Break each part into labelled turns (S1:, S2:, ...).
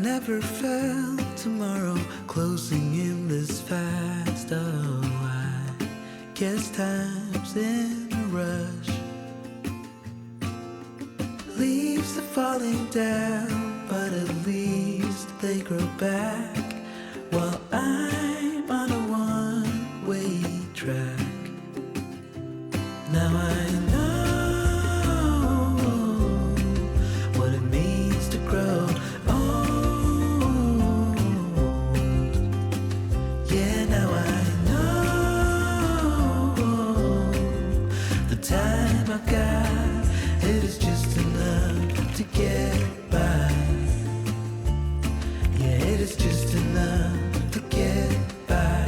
S1: never felt tomorrow closing in this fast. Oh, I guess time's in a rush. Leaves are falling down, but at least they grow back, while I'm on a one-way track. Now I know what it means to grow old. Yeah, now I know the time I've got, it is just enough to get by. Yeah, it is just enough to get by.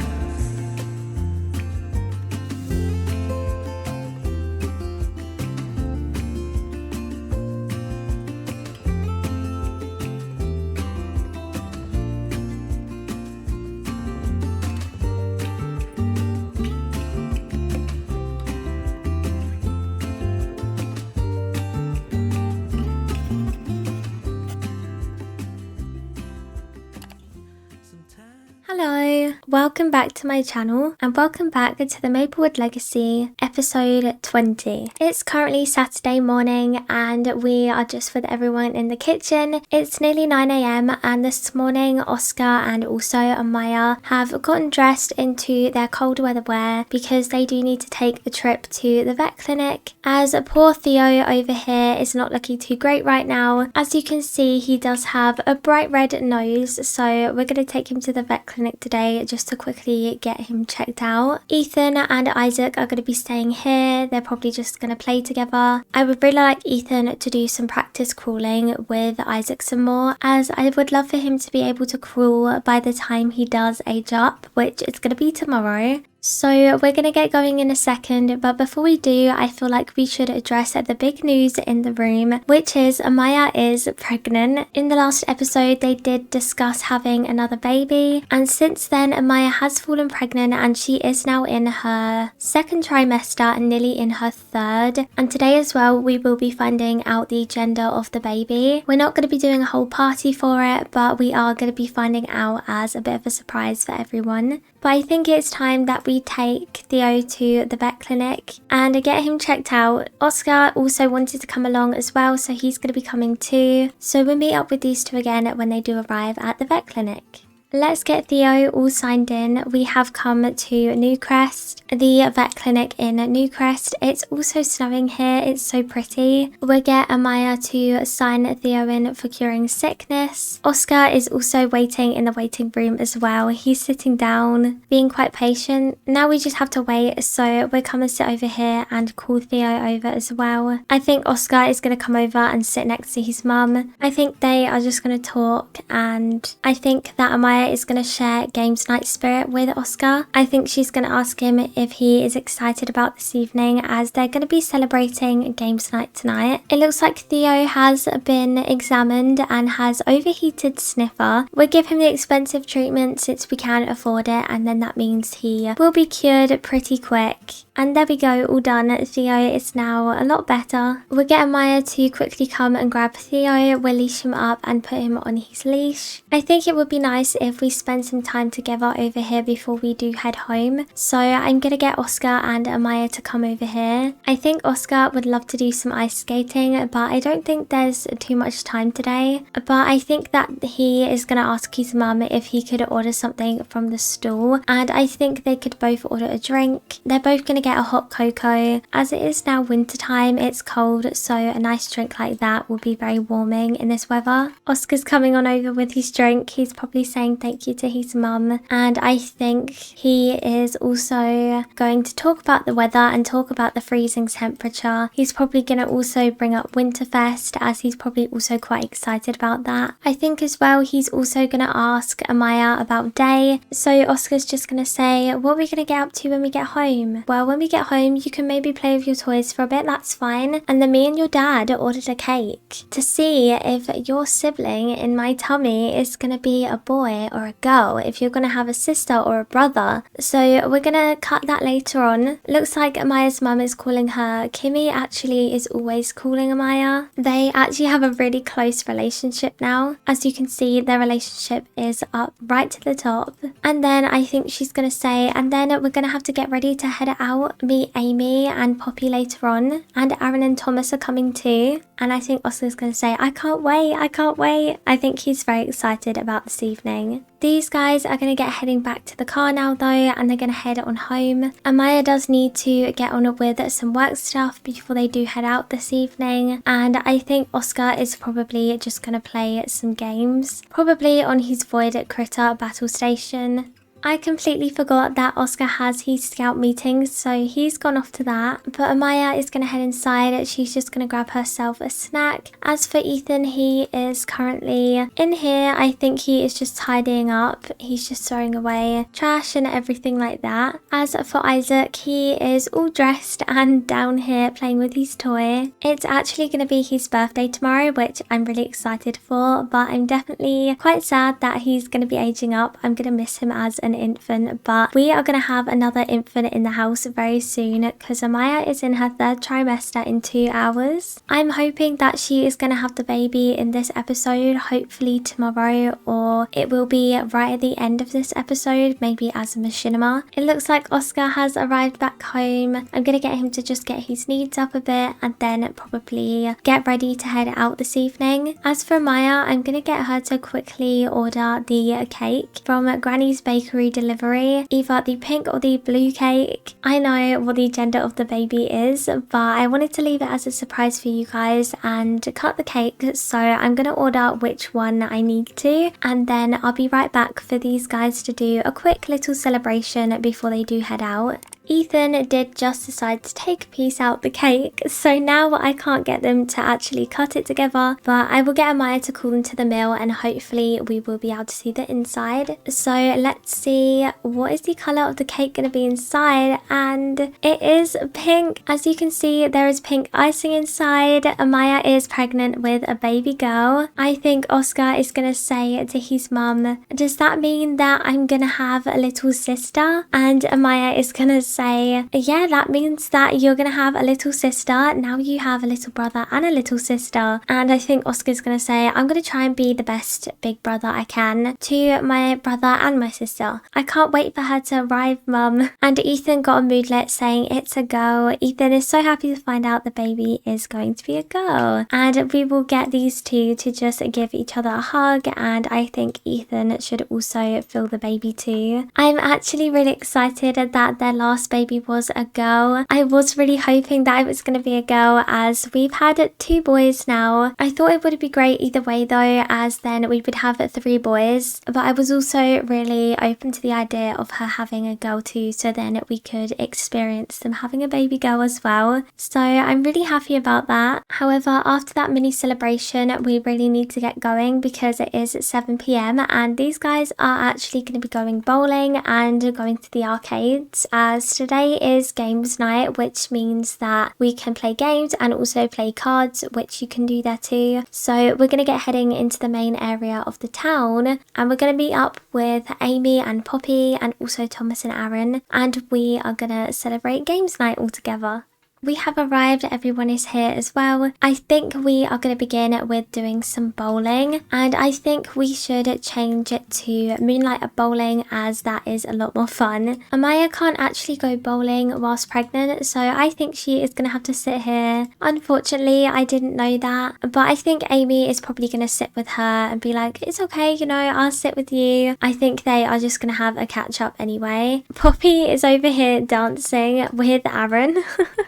S2: Hello, welcome back to my channel and welcome back to the Maplewood Legacy episode 20. It's currently Saturday morning and we are just with everyone in the kitchen. It's nearly 9 AM and this morning Oscar and also Amaya have gotten dressed into their cold weather wear because they do need to take a trip to the vet clinic, as poor Theo over here is not looking too great right now. As you can see, he does have a bright red nose, so we're going to take him to the vet clinic today just to quickly get him checked out. Ethan and Isaac are going to be staying here. They're probably just going to play together. I would really like Ethan to do some practice crawling with Isaac some more, as I would love for him to be able to crawl by the time he does age up, which is going to be tomorrow. So we're going to get going in a second, but before we do, I feel like we should address the big news in the room, which is Amaya is pregnant. In the last episode, they did discuss having another baby, and since then, Amaya has fallen pregnant and she is now in her second trimester and nearly in her third. And today as well, we will be finding out the gender of the baby. We're not going to be doing a whole party for it, but we are going to be finding out as a bit of a surprise for everyone. But I think it's time that we take Theo to the vet clinic and get him checked out. Oscar also wanted to come along as well, so he's going to be coming too. So we'll meet up with these two again when they do arrive at the vet clinic. Let's get Theo all signed in. We have come to Newcrest, the vet clinic in Newcrest. It's also snowing here. It's so pretty. We'll get Amaya to sign Theo in for curing sickness. Oscar is also waiting in the waiting room as well. He's sitting down, being quite patient. Now we just have to wait, so we'll come and sit over here and call Theo over as well. I think Oscar is going to come over and sit next to his mum. I think they are just going to talk, and I think that Amaya is going to share games night spirit with Oscar. I think she's going to ask him if he is excited about this evening, as they're going to be celebrating games night tonight. It looks like Theo has been examined and has overheated sniffer. We'll give him the expensive treatment since we can afford it, and then that means he will be cured pretty quick. And there we go, all done. Theo is now a lot better. We'll get Amaya to quickly come and grab Theo. We'll leash him up and put him on his leash. I think it would be nice if we spend some time together over here before we do head home. So I'm going to get Oscar and Amaya to come over here. I think Oscar would love to do some ice skating, but I don't think there's too much time today. But I think that he is going to ask his mum if he could order something from the store. And I think they could both order a drink. They're both going to get a hot cocoa. As it is now winter time, it's cold, so a nice drink like that will be very warming in this weather. Oscar's coming on over with his drink. He's probably saying thank you to his mum, and I think he is also going to talk about the weather and talk about the freezing temperature. He's probably going to also bring up Winterfest, as he's probably also quite excited about that. I think as well he's also going to ask Amaya about day, so Oscar's just going to say, what are we going to get up to when we get home? Well, when we get home, you can maybe play with your toys for a bit, that's fine. And then me and your dad ordered a cake to see if your sibling in my tummy is going to be a boy boy or a girl, if you're going to have a sister or a brother. So we're going to cut that later on. Looks like Amaya's mum is calling her Kimmy. Actually is always calling Amaya. They actually have a really close relationship now. As you can see, their relationship is up right to the top. And then I think she's going to say, and then we're going to have to get ready to head out, meet Amy and Poppy later on. And Aaron and Thomas are coming too. And I think Oscar's going to say, I can't wait, I can't wait. I think he's very excited about this evening. These guys are going to get heading back to the car now though, and they're going to head on home. Amaya does need to get on with some work stuff before they do head out this evening. And I think Oscar is probably just going to play some games. Probably on his Void Critter battle station. I completely forgot that Oscar has his scout meetings, so he's gone off to that. But Amaya is going to head inside. She's just going to grab herself a snack. As for Ethan, he is currently in here. I think he is just tidying up. He's just throwing away trash and everything like that. As for Isaac, he is all dressed and down here playing with his toy. It's actually going to be his birthday tomorrow, which I'm really excited for, but I'm definitely quite sad that he's going to be aging up. I'm going to miss him as an infant, but we are going to have another infant in the house very soon because Amaya is in her 3rd trimester in 2 hours. I'm hoping that she is going to have the baby in this episode, hopefully tomorrow, or it will be right at the end of this episode, maybe as a machinima. It looks like Oscar has arrived back home. I'm going to get him to just get his needs up a bit and then probably get ready to head out this evening. As for Amaya, I'm going to get her to quickly order the cake from Granny's Bakery delivery, either the pink or the blue cake. I know what the gender of the baby is, but I wanted to leave it as a surprise for you guys and cut the cake, so I'm going to order which one I need to, and then I'll be right back for these guys to do a quick little celebration before they do head out. Ethan did just decide to take a piece out the cake, so now I can't get them to actually cut it together, but I will get Amaya to call them to the mill and hopefully we will be able to see the inside. So let's see, what is the colour of the cake going to be inside, and it is pink. As you can see, there is pink icing inside. Amaya is pregnant with a baby girl. I think Oscar is going to say to his mum, does that mean that I'm going to have a little sister? And Amaya is going to say, yeah, that means that you're gonna have a little sister. Now you have a little brother and a little sister. And I think Oscar's gonna say, I'm gonna try and be the best big brother I can to my brother and my sister. I can't wait for her to arrive, mum. And Ethan got a moodlet saying it's a girl. Ethan is so happy to find out the baby is going to be a girl, and we will get these two to just give each other a hug, and I think Ethan should also feel the baby too. I'm actually really excited that their last baby was a girl. I was really hoping that it was going to be a girl, as we've had 2 boys now. I thought it would be great either way though, as then we would have 3 boys, but I was also really open to the idea of her having a girl too, so then we could experience them having a baby girl as well. So I'm really happy about that. However, after that mini celebration, we really need to get going because it is 7 PM and these guys are actually going to be going bowling and going to the arcades, as today is games night, which means that we can play games and also play cards, which you can do there too. So we're going to get heading into the main area of the town, and we're going to meet up with Amy and Poppy and also Thomas and Aaron, and we are going to celebrate games night all together. We have arrived, everyone is here as well. I think we are going to begin with doing some bowling, and I think we should change it to Moonlight Bowling, as that is a lot more fun. Amaya can't actually go bowling whilst pregnant, so I think she is going to have to sit here. Unfortunately, I didn't know that, but I think Amy is probably going to sit with her and be like, it's okay, you know, I'll sit with you. I think they are just going to have a catch up anyway. Poppy is over here dancing with Aaron.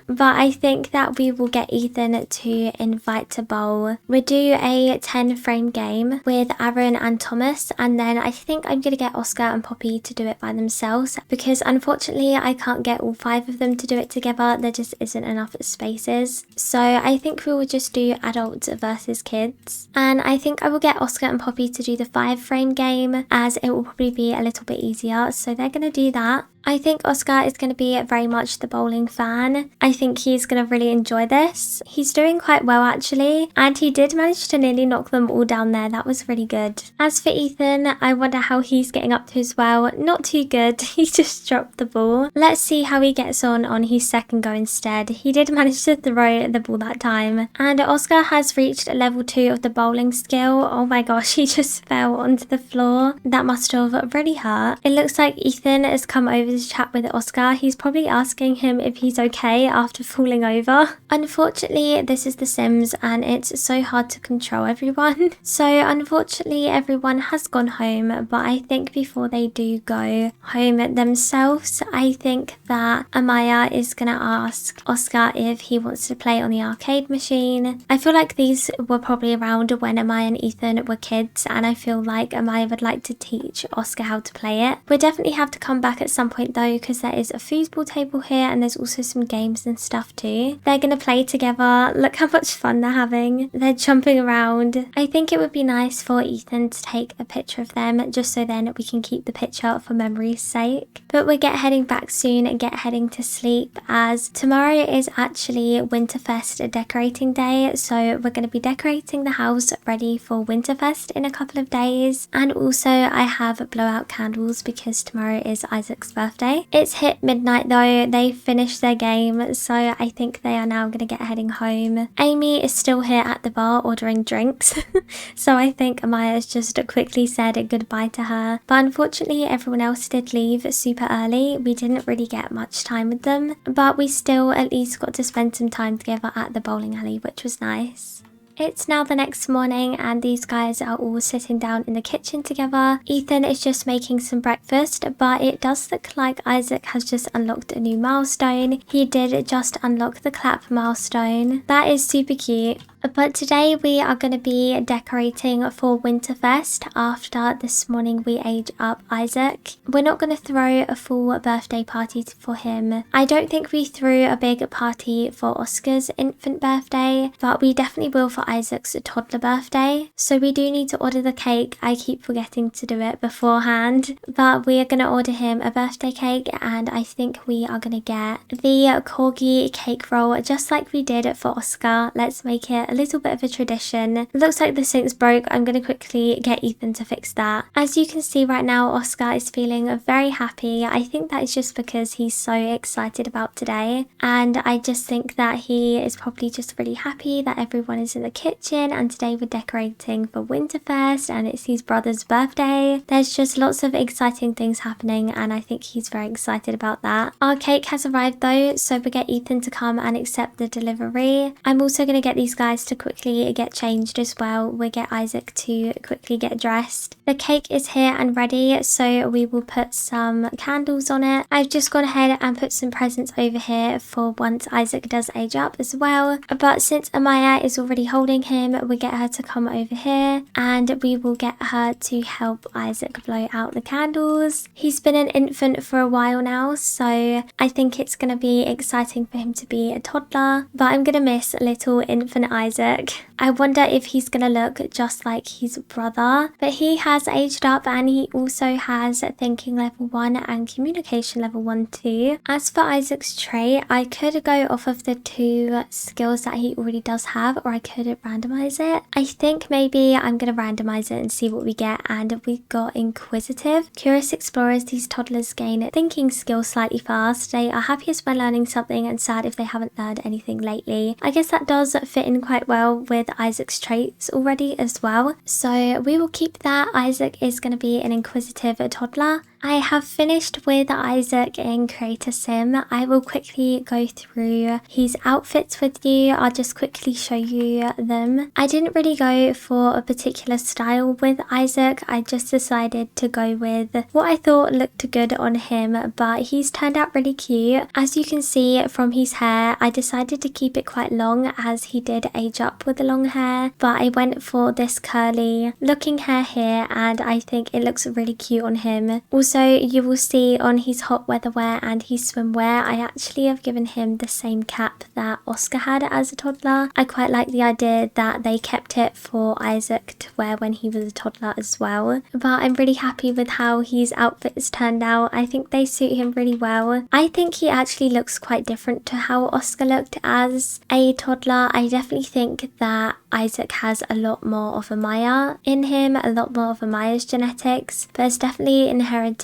S2: But I think that we will get Ethan to invite to bowl. We'll do a 10 frame game with Aaron and Thomas, and then I think I'm going to get Oscar and Poppy to do it by themselves, because unfortunately I can't get all 5 of them to do it together. There just isn't enough spaces. So I think we will just do adults versus kids, and I think I will get Oscar and Poppy to do the 5 frame game, as it will probably be a little bit easier. So they're going to do that. I think Oscar is going to be very much the bowling fan. I think he's going to really enjoy this. He's doing quite well actually, and he did manage to nearly knock them all down there. That was really good. As for Ethan, I wonder how he's getting up to as well. Not too good. He just dropped the ball. Let's see how he gets on his second go instead. He did manage to throw the ball that time. And Oscar has reached level 2 of the bowling skill. Oh my gosh, he just fell onto the floor. That must have really hurt. It looks like Ethan has come over to chat with Oscar. He's probably asking him if he's okay after falling over. Unfortunately, this is The Sims and it's so hard to control everyone. So unfortunately, everyone has gone home, but I think before they do go home themselves, I think that Amaya is going to ask Oscar if he wants to play on the arcade machine. I feel like these were probably around when Amaya and Ethan were kids, and I feel like Amaya would like to teach Oscar how to play it. We'll definitely have to come back at some point though, because there is a foosball table here and there's also some games and stuff too. They're going to play together. Look how much fun they're having. They're jumping around. I think it would be nice for Ethan to take a picture of them, just so then we can keep the picture for memory's sake. But we'll get heading back soon and get heading to sleep, as tomorrow is actually Winterfest decorating day. So we're going to be decorating the house ready for Winterfest in a couple of days. And also I have blowout candles because tomorrow is Isaac's birthday. It's hit midnight though. They finished their game, so I think they are now going to get heading home. Amy is still here at the bar ordering drinks. So I think Amaya has just quickly said goodbye to her. But unfortunately everyone else did leave super early. We didn't really get much time with them, but we still at least got to spend some time together at the bowling alley, which was nice. It's now the next morning and these guys are all sitting down in the kitchen together. Ethan is just making some breakfast, but it does look like Isaac has just unlocked a new milestone. He did just unlock the clap milestone. That is super cute. But today we are going to be decorating for Winterfest after this morning we age up Isaac. We're not going to throw a full birthday party for him. I don't think we threw a big party for Oscar's infant birthday, but we definitely will for Isaac's toddler birthday. So we do need to order the cake. I keep forgetting to do it beforehand, but we are going to order him a birthday cake, and I think we are going to get the corgi cake roll just like we did for Oscar. Let's make it a little bit of a tradition. It looks like the sink's broke. I'm going to quickly get Ethan to fix that. As you can see right now, Oscar is feeling very happy. I think that is just because he's so excited about today, and I just think that he is probably just really happy that everyone is in the kitchen, and today we're decorating for Winterfest and it's his brother's birthday. There's just lots of exciting things happening and I think he's very excited about that. Our cake has arrived though, so we get Ethan to come and accept the delivery. I'm also going to get these guys to quickly get changed as well. We'll get Isaac to quickly get dressed. The cake is here and ready, so we will put some candles on it. I've just gone ahead and put some presents over here for once Isaac does age up as well. But since Amaya is already holding him, we get her to come over here and we will get her to help Isaac blow out the candles. He's been an infant for a while now, so I think it's going to be exciting for him to be a toddler, but I'm going to miss little infant Isaac. I wonder if he's going to look just like his brother, but he has aged up and he also has thinking level 1 and communication level 1 too. As for Isaac's trait, I could go off of the 2 skills that he already does have, or I could randomize it. I think maybe I'm going to randomize it and see what we get, and we've got inquisitive. Curious explorers, these toddlers gain thinking skills slightly fast. They are happiest when learning something and sad if they haven't learned anything lately. I guess that does fit in quite well with Isaac's traits already as well, so we will keep that. Isaac is going to be an inquisitive toddler. I have finished with Isaac in Create a Sim. I will quickly go through his outfits with you. I'll just quickly show you them. I didn't really go for a particular style with Isaac. I just decided to go with what I thought looked good on him, but he's turned out really cute. As you can see from his hair, I decided to keep it quite long as he did age up with the long hair, but I went for this curly looking hair here and I think it looks really cute on him. Also, Also, you will see on his hot weather wear and his swimwear, I actually have given him the same cap that Oscar had as a toddler. I quite like the idea that they kept it for Isaac to wear when he was a toddler as well. But I'm really happy with how his outfits turned out. I think they suit him really well. I think he actually looks quite different to how Oscar looked as a toddler. I definitely think that Isaac has a lot more of Amaya in him, a lot more of Amaya's genetics, but it's definitely inherited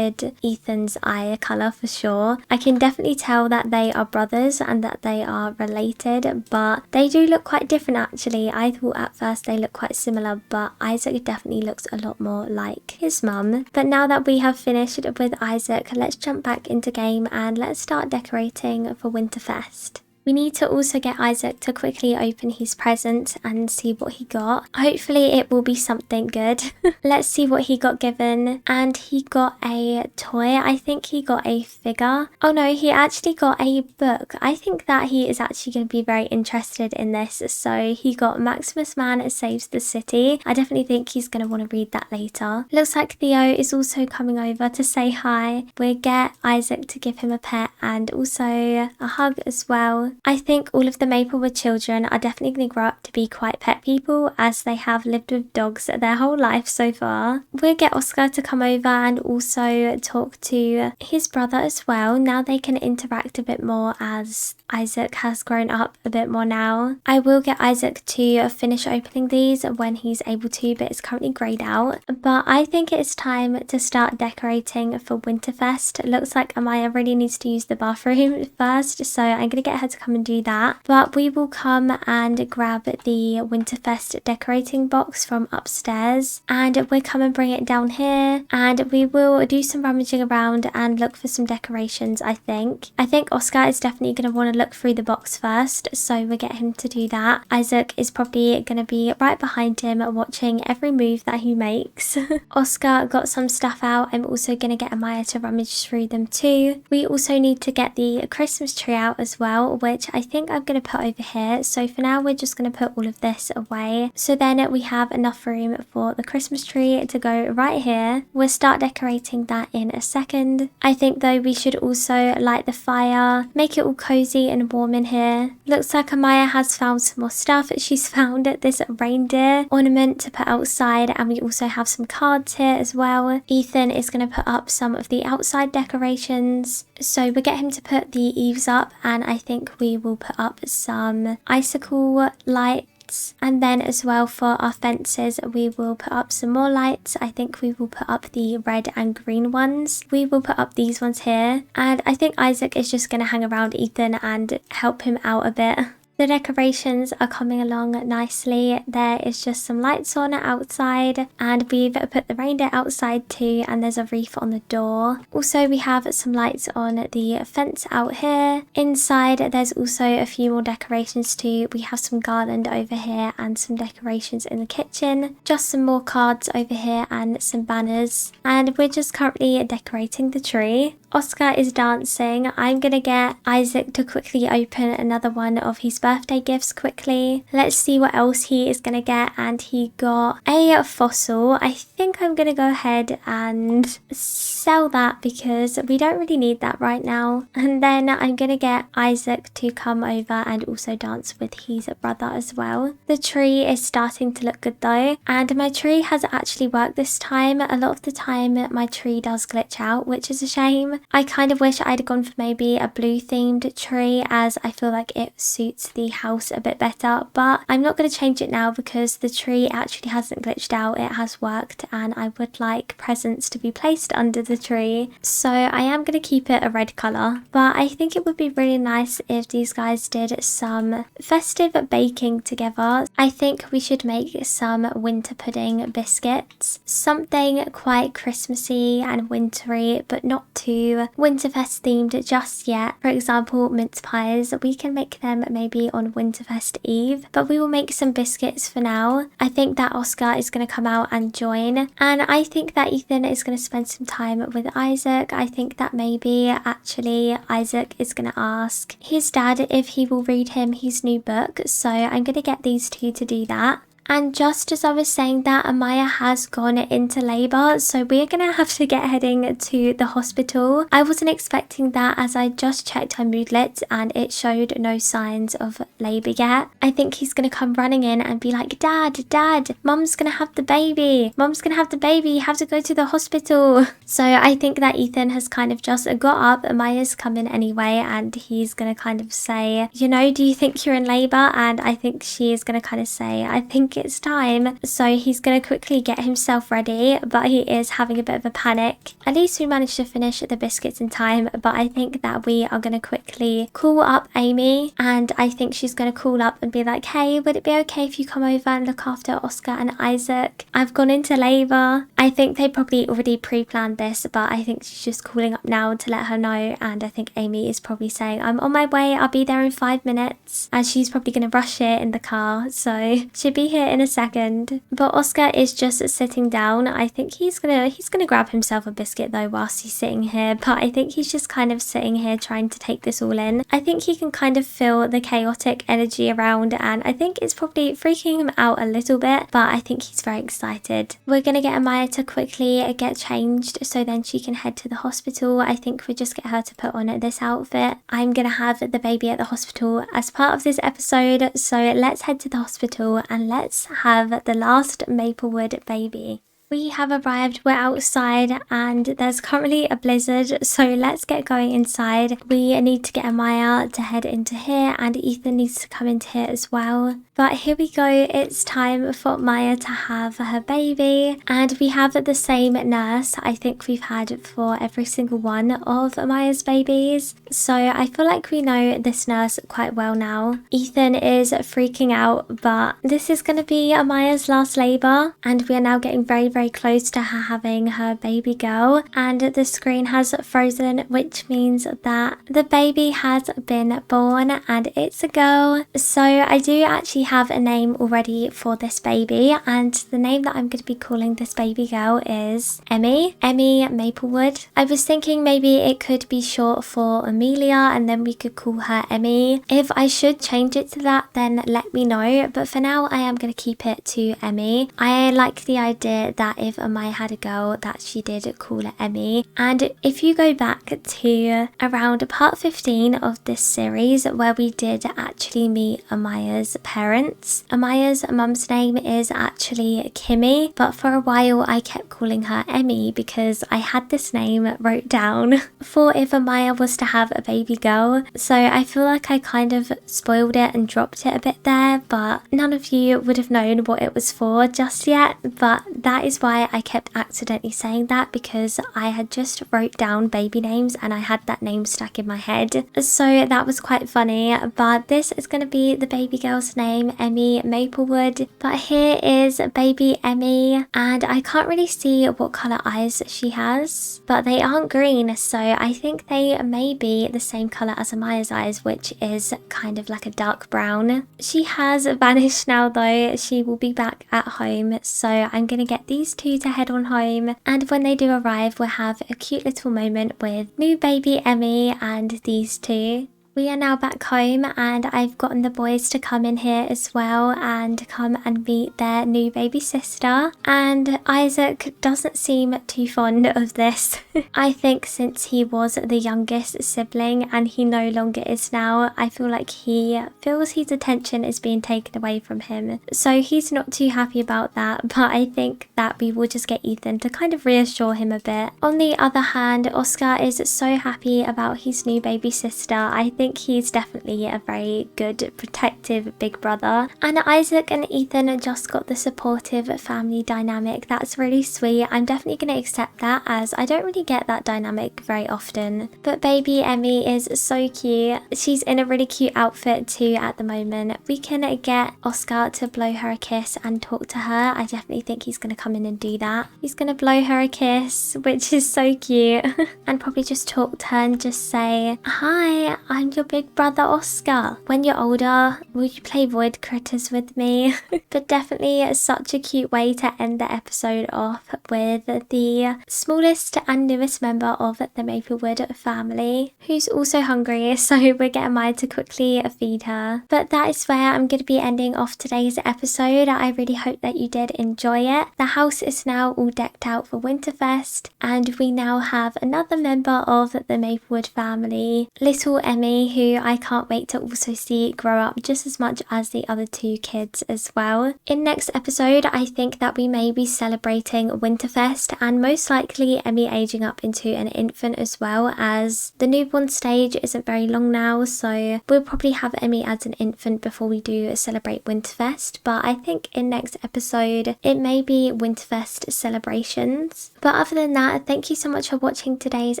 S2: Ethan's eye colour for sure. I can definitely tell that they are brothers and that they are related, but they do look quite different actually. I thought at first they looked quite similar, but Isaac definitely looks a lot more like his mum. But now that we have finished with Isaac, let's jump back into game and let's start decorating for Winterfest. We need to also get Isaac to quickly open his present and see what he got. Hopefully it will be something good. Let's see what he got given. And he got a toy. I think he got a figure. Oh no, he actually got a book. I think that he is actually going to be very interested in this. So he got Maximus Man Saves the City. I definitely think he's going to want to read that later. Looks like Theo is also coming over to say hi. We'll get Isaac to give him a pet and also a hug as well. I think all of the Maplewood children are definitely going to grow up to be quite pet people as they have lived with dogs their whole life so far. We'll get Oscar to come over and also talk to his brother as well. Now they can interact a bit more as Isaac has grown up a bit more now. I will get Isaac to finish opening these when he's able to, but it's currently greyed out. But I think it's time to start decorating for Winterfest. It looks like Amaya really needs to use the bathroom first, so I'm going to get her to come and do that. But we will come and grab the Winterfest decorating box from upstairs and we'll come and bring it down here and we will do some rummaging around and look for some decorations. I think Oscar is definitely going to want to look through the box first, so we'll get him to do that. Isaac is probably going to be right behind him watching every move that he makes. Oscar got some stuff out. I'm also going to get Amaya to rummage through them too. We also need to get the Christmas tree out as well, which I think I'm going to put over here. So for now we're just going to put all of this away, so then we have enough room for the Christmas tree to go right here. We'll start decorating that in a second. I think though we should also light the fire, make it all cozy and warm in here. Looks like Amaya has found some more stuff. She's found this reindeer ornament to put outside and we also have some cards here as well. Ethan is going to put up some of the outside decorations, so we'll get him to put the eaves up and I think we will put up some icicle lights, and then as well for our fences we will put up some more lights. I think we will put up the red and green ones. We will put up these ones here, and I think Isaac is just going to hang around Ethan and help him out a bit. The decorations are coming along nicely. There is just some lights on outside and we've put the reindeer outside too, and there's a wreath on the door. Also we have some lights on the fence out here. Inside there's also a few more decorations too. We have some garland over here and some decorations in the kitchen. Just some more cards over here and some banners, and we're just currently decorating the tree. Oscar is dancing. I'm gonna get Isaac to quickly open another one of his birthday gifts quickly. Let's see what else he is gonna get, and he got a fossil. I think I'm gonna go ahead and sell that because we don't really need that right now. And then I'm gonna get Isaac to come over and also dance with his brother as well. The tree is starting to look good though, and my tree has actually worked this time. A lot of the time my tree does glitch out, which is a shame. I kind of wish I'd gone for maybe a blue themed tree as I feel like it suits the house a bit better, but I'm not going to change it now because the tree actually hasn't glitched out. It has worked and I would like presents to be placed under the tree, so I am going to keep it a red colour. But I think it would be really nice if these guys did some festive baking together. I think we should make some winter pudding biscuits, something quite Christmassy and wintry but not too Winterfest themed just yet. For example, mince pies, we can make them maybe on Winterfest Eve, but we will make some biscuits for now. I think that Oscar is going to come out and join, and I think that Ethan is going to spend some time with Isaac. I think that maybe actually Isaac is going to ask his dad if he will read him his new book, so I'm going to get these two to do that. And just as I was saying that, Amaya has gone into labor, so we're gonna have to get heading to the hospital. I wasn't expecting that as I just checked her moodlet and it showed no signs of labor yet. I think he's gonna come running in and be like, Dad, Mum's gonna have the baby. Mum's gonna have the baby. You have to go to the hospital. So I think that Ethan has kind of just got up. Amaya's come in anyway, and he's gonna kind of say, you know, do you think you're in labor? And I think she is gonna kind of say, I think it's time. So he's gonna quickly get himself ready, but he is having a bit of a panic. At least we managed to finish the biscuits in time, but I think that we are gonna quickly call up Amy, and I think she's gonna call up and be like, hey, would it be okay if you come over and look after Oscar and Isaac? I've gone into labor. I think they probably already pre-planned this, but I think she's just calling up now to let her know, and I think Amy is probably saying, I'm on my way, I'll be there in 5 minutes, as she's probably going to rush it in the car, so she'll be here in a second. But Oscar is just sitting down. I think he's gonna grab himself a biscuit though whilst he's sitting here, but I think he's just kind of sitting here trying to take this all in. I think he can kind of feel the chaotic energy around, and I think it's probably freaking him out a little bit, but I think he's very excited. We're gonna get Amaya to quickly get changed so then she can head to the hospital. I think we just get her to put on this outfit. I'm gonna have the baby at the hospital as part of this episode, so let's head to the hospital and let's have the last Maplewood baby. We have arrived, we're outside, and there's currently a blizzard, so let's get going inside. We need to get Amaya to head into here, and Ethan needs to come into here as well. But here we go, it's time for Maya to have her baby, and we have the same nurse I think we've had for every single one of Amaya's babies. So I feel like we know this nurse quite well now. Ethan is freaking out, but this is going to be Amaya's last labour, and we are now getting very close to her having her baby girl, and the screen has frozen, which means that the baby has been born and it's a girl. So I do actually have a name already for this baby, and the name that I'm going to be calling this baby girl is Emmy Maplewood. I was thinking maybe it could be short for Amelia and then we could call her Emmy. If I should change it to that, then let me know, but for now I am going to keep it to Emmy. I like the idea that if Amaya had a girl that she did call her Emmy. And if you go back to around part 15 of this series where we did actually meet Amaya's parents, Amaya's mum's name is actually Kimmy, but for a while I kept calling her Emmy because I had this name wrote down for if Amaya was to have a baby girl. So I feel like I kind of spoiled it and dropped it a bit there, but none of you would have known what it was for just yet. But that is why I kept accidentally saying that, because I had just wrote down baby names and I had that name stuck in my head. So that was quite funny, but this is going to be the baby girl's name, Emmy Maplewood. But here is baby Emmy, and I can't really see what colour eyes she has, but they aren't green, so I think they may be the same colour as Amaya's eyes, which is kind of like a dark brown. She has vanished now though. She will be back at home, so I'm going to get these two to head on home, and when they do arrive we'll have a cute little moment with new baby Emmy and these two. We are now back home, and I've gotten the boys to come in here as well and come and meet their new baby sister. And Isaac doesn't seem too fond of this. I think since he was the youngest sibling and he no longer is now, I feel like he feels his attention is being taken away from him. So he's not too happy about that, but I think that we will just get Ethan to kind of reassure him a bit. On the other hand, Oscar is so happy about his new baby sister. I think he's definitely a very good protective big brother, and Isaac and Ethan just got the supportive family dynamic. That's really sweet. I'm definitely going to accept that, as I don't really get that dynamic very often. But baby Emmy is so cute. She's in a really cute outfit too at the moment. We can get Oscar to blow her a kiss and talk to her. I definitely think he's going to come in and do that. He's going to blow her a kiss, which is so cute. And probably just talk to her and just say, hi, I'm and your big brother Oscar. When you're older, will you play void critters with me? But definitely such a cute way to end the episode off with the smallest and newest member of the Maplewood family, who's also hungry, so we're getting Maya to quickly feed her. But that is where I'm going to be ending off today's episode. I really hope that you did enjoy it. The house is now all decked out for Winterfest, and we now have another member of the Maplewood family, little Emmy, who I can't wait to also see grow up just as much as the other two kids as well. In next episode, I think that we may be celebrating Winterfest and most likely Emmy aging up into an infant as well, as the newborn stage isn't very long now, so we'll probably have Emmy as an infant before we do celebrate Winterfest. But I think in next episode it may be Winterfest celebrations. But other than that, thank you so much for watching today's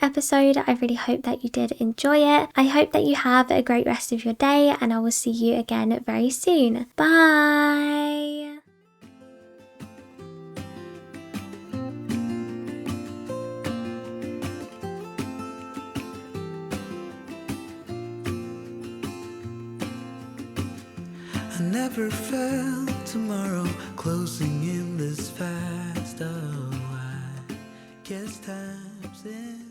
S2: episode. I really hope that you did enjoy it. I hope that you have a great rest of your day, and I will see you again very soon. Bye!
S1: I never felt tomorrow closing in this fast. Oh, I guess time's in.